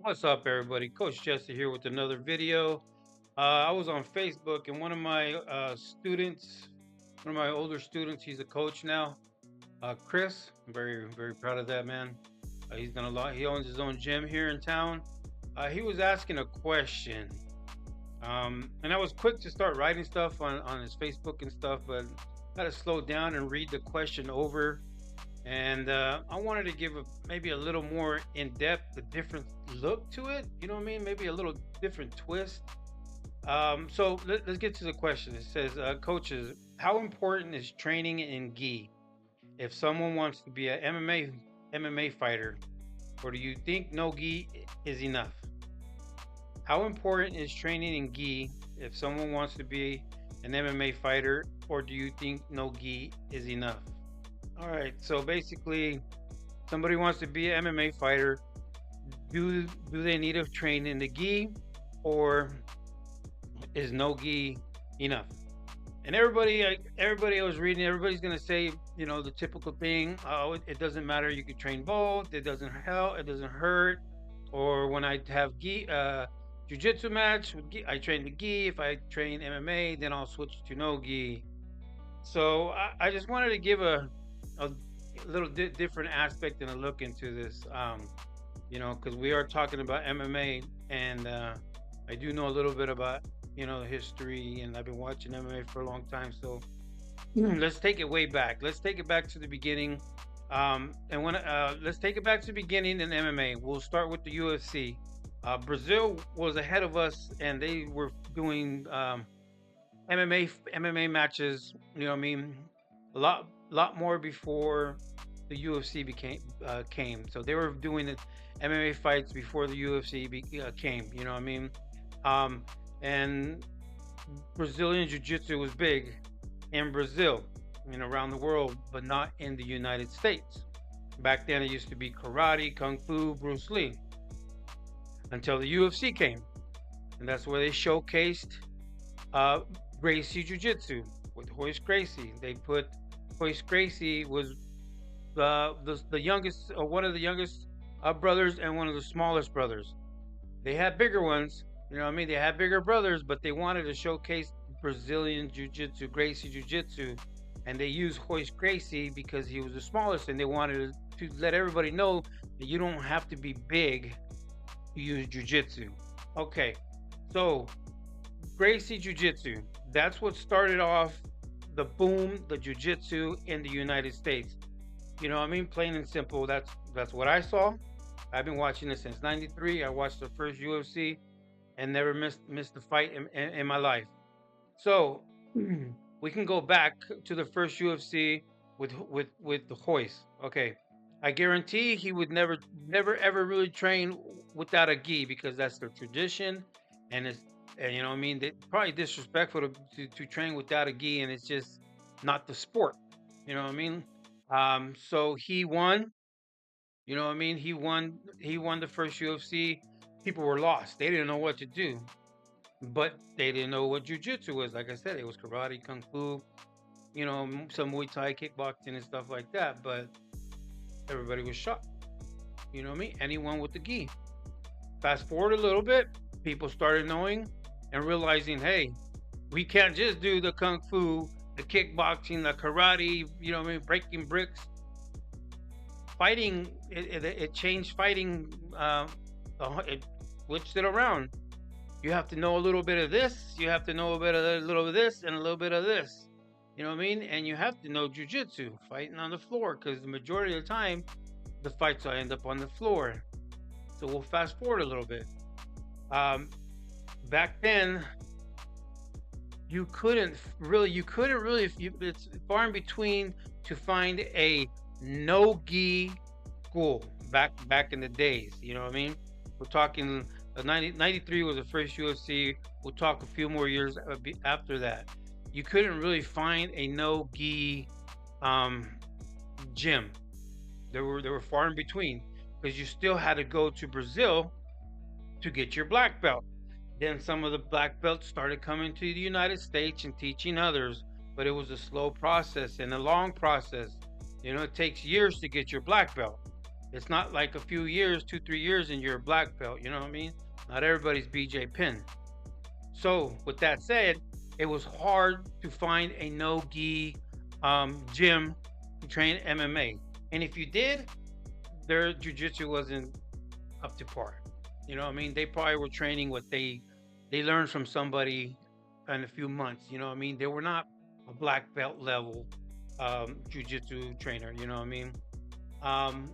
What's up, everybody? Coach Jesse here with another video. I was on Facebook, and one of my students, one of my older students, he's a coach now. Chris, I'm very, very proud of that man. He's done a lot. He owns his own gym here in town. He was asking a question, and I was quick to start writing stuff on his Facebook and stuff, but got to slow down and read the question over. And I wanted to give maybe a little more in depth, a different look to it. You know what I mean? Maybe a little different twist. So let's get to the question. It says, coaches, how important is training in gi if someone wants to be a MMA fighter, or do you think no gi is enough? How important is training in gi if someone wants to be an MMA fighter, or do you think no gi is enough? All right. So basically, somebody wants to be an MMA fighter. Do they need to train in the gi, or is no gi enough? And everybody I was reading, everybody's gonna say, the typical thing. Oh, it doesn't matter. You could train both. It doesn't help. It doesn't hurt. Or when I have gi, jujitsu match with gi, I train the gi. If I train MMA, then I'll switch to no gi. So I just wanted to give a little different aspect and a look into this, because we are talking about MMA, and I do know a little bit about the history, and I've been watching MMA for a long time. So let's take it way back. Let's take it back to the beginning. And when let's take it back to the beginning in MMA. We'll start with the UFC. Brazil was ahead of us, and they were doing MMA matches. You know what I mean? A lot more before the UFC came. So they were doing the MMA fights before the UFC came. You know what I mean? Um, and Brazilian Jiu Jitsu was big in Brazil and around the world, but not in the United States. Back then, it used to be karate, kung fu, Bruce Lee, until the UFC came, and that's where they showcased uh, Gracie Jiu Jitsu with Hoist Gracie. They put Hoist Gracie was the youngest, one of the youngest brothers, and one of the smallest brothers. They had bigger ones, you know what I mean? They had bigger brothers, but they wanted to showcase Brazilian Jiu Jitsu, Gracie Jiu Jitsu, and they used Hoist Gracie because he was the smallest, and they wanted to let everybody know that you don't have to be big to use Jiu Jitsu. Okay, so Gracie Jiu Jitsu, that's what started off the Jiu Jitsu in the United States. You know what I mean? Plain and simple. That's what I saw. I've been watching this since '93. I watched the first UFC and never missed a fight in my life. So we can go back to the first UFC with the Hoist. Okay, I guarantee he would never ever really train without a gi because that's their tradition, and it's and you know what I mean. They probably disrespectful to train without a gi, and it's just not the sport. You know what I mean? So he won. You know what I mean? He won the first UFC. People were lost. They didn't know what to do, but they didn't know what jujitsu was. Like I said, it was karate, kung fu, some Muay Thai, kickboxing, and stuff like that. But everybody was shocked. You know what I mean? Anyone with the gi. Fast forward a little bit, people started knowing and realizing, hey, we can't just do the kung fu, the kickboxing, the karate. You know what I mean? Breaking bricks. Fighting, it changed fighting. It switched it around. You have to know a little bit of this. You have to know a little of this, and a little bit of this. You know what I mean? And you have to know jujitsu, fighting on the floor, because the majority of the time, the fights will end up on the floor. So we'll fast forward a little bit. Um, Back then, you couldn't really, it's far in between to find a no gi school back in the days. You know what I mean? We're talking 93 was the first UFC. We'll talk a few more years after that. You couldn't really find a no gi um, gym. They were far in between because you still had to go to Brazil to get your black belt. Then some of the black belts started coming to the United States and teaching others, but it was a slow process and a long process. It takes years to get your black belt. It's not like a few years, 2, 3 years, and you're a black belt. You know what I mean? Not everybody's BJ Penn. So with that said, it was hard to find a no gi gym to train MMA, and if you did, their jujitsu wasn't up to par. You know what I mean? They probably were training what they learned from somebody in a few months. You know what I mean? They were not a black belt level jujitsu trainer. You know what I mean? Um,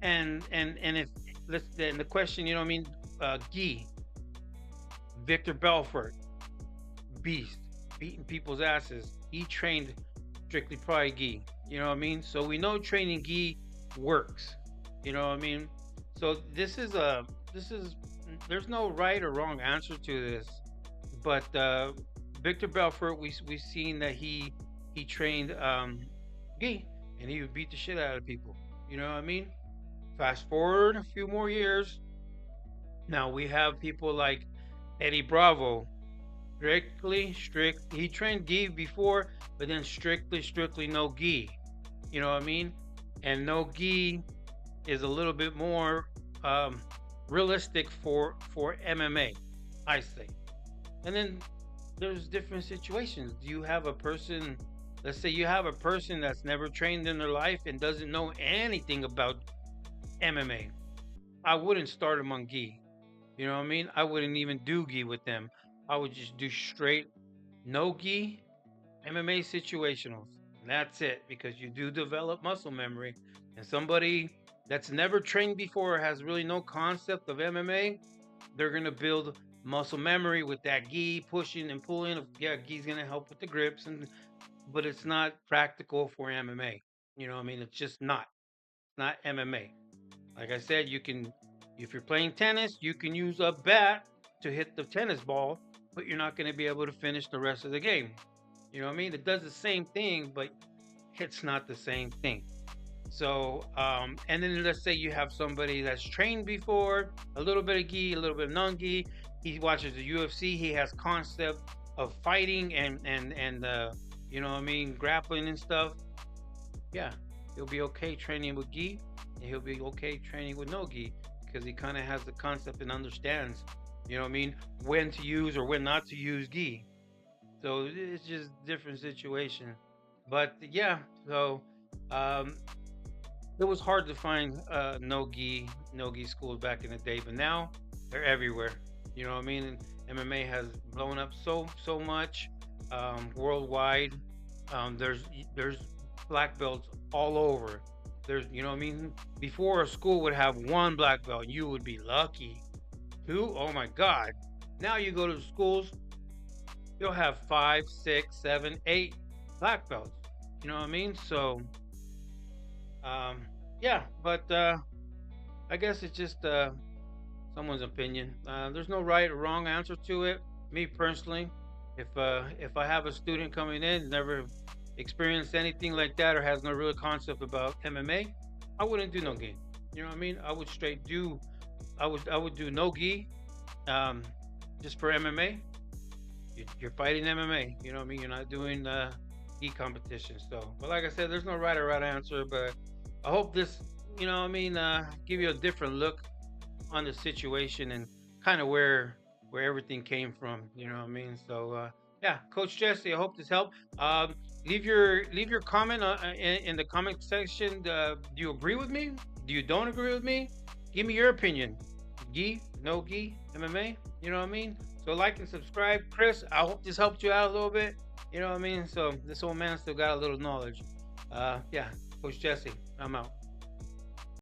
and if let's then the question, you know what I mean? Gi, Victor Belfort, beast, beating people's asses. He trained strictly probably gi. You know what I mean? So we know training gi works. You know what I mean? So this is there's no right or wrong answer to this. But Victor Belfort, we seen that he trained gi, and he would beat the shit out of people. You know what I mean? Fast forward a few more years, now we have people like Eddie Bravo, strict. He trained gi before, but then strictly no gi. You know what I mean? And no gi is a little bit more um, realistic for MMA, I say. And then there's different situations. You have a person, let's say you have a person that's never trained in their life and doesn't know anything about MMA. I wouldn't start them on gi. You know what I mean? I wouldn't even do gi with them. I would just do straight no gi MMA situationals. And that's it, because you do develop muscle memory. And somebody that's never trained before, has really no concept of MMA, they're going to build muscle memory with that gi pushing and pulling. Yeah, gi's going to help with the grips, but it's not practical for MMA. You know what I mean? It's just not. It's not MMA. Like I said, you can, if you're playing tennis, you can use a bat to hit the tennis ball, but you're not going to be able to finish the rest of the game. You know what I mean? It does the same thing, but it's not the same thing. So, and then let's say you have somebody that's trained before, a little bit of gi, a little bit of non-gi. He watches the UFC. He has concept of fighting and you know what I mean, grappling and stuff. Yeah, he'll be okay training with gi, and he'll be okay training with no gi, because he kind of has the concept and understands, you know what I mean, when to use or when not to use gi. So it's just different situation. But yeah, so um, it was hard to find no gi schools back in the day, but now they're everywhere. You know what I mean? And MMA has blown up so much worldwide. There's black belts all over. There's, you know what I mean. Before, a school would have one black belt, you would be lucky. Two, oh my God. Now you go to schools, you'll have 5, 6, 7, 8 black belts. You know what I mean? So um, yeah, but I guess it's just someone's opinion. There's no right or wrong answer to it. Me personally, if I have a student coming in never experienced anything like that or has no real concept about MMA, I wouldn't do no gi. You know what I mean? I would straight do. I would do no gi, um, just for MMA. You're fighting MMA. You know what I mean? You're not doing gi competition. So, but like I said, there's no right answer. But I hope this, you know what I mean, give you a different look on the situation and kind of where everything came from. You know what I mean? So yeah, Coach Jesse, I hope this helped. Leave your comment in the comment section. Do you agree with me? Do you don't agree with me? Give me your opinion. Gi, no gi, MMA. You know what I mean? So like and subscribe, Chris. I hope this helped you out a little bit. You know what I mean? So this old man still got a little knowledge. Yeah, Coach Jesse, I'm out.